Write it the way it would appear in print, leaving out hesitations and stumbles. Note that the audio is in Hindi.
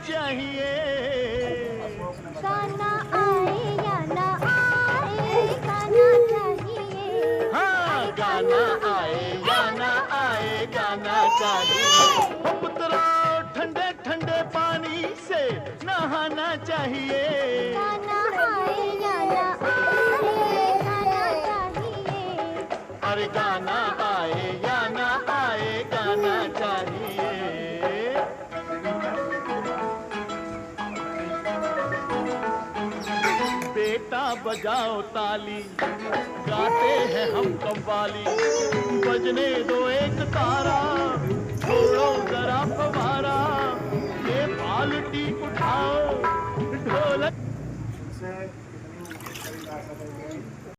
चाहिए। गाना आए या ना आए, गाना चाहिए। हाँ, गाना आए या ना आए, गाना चाहिए। हो पुत्रा, ठंडे ठंडे पानी से नहाना चाहिए। गाना आए या ना आए, गाना चाहिए। अरे गाना आए या ना आए, गाना चाहिए। बेटा बजाओ ताली, गाते हैं हम कव्वाली। बजने दो एक तारा, छोड़ो जरा फवारा। ये बाल्टी उठाओ, ढोलक।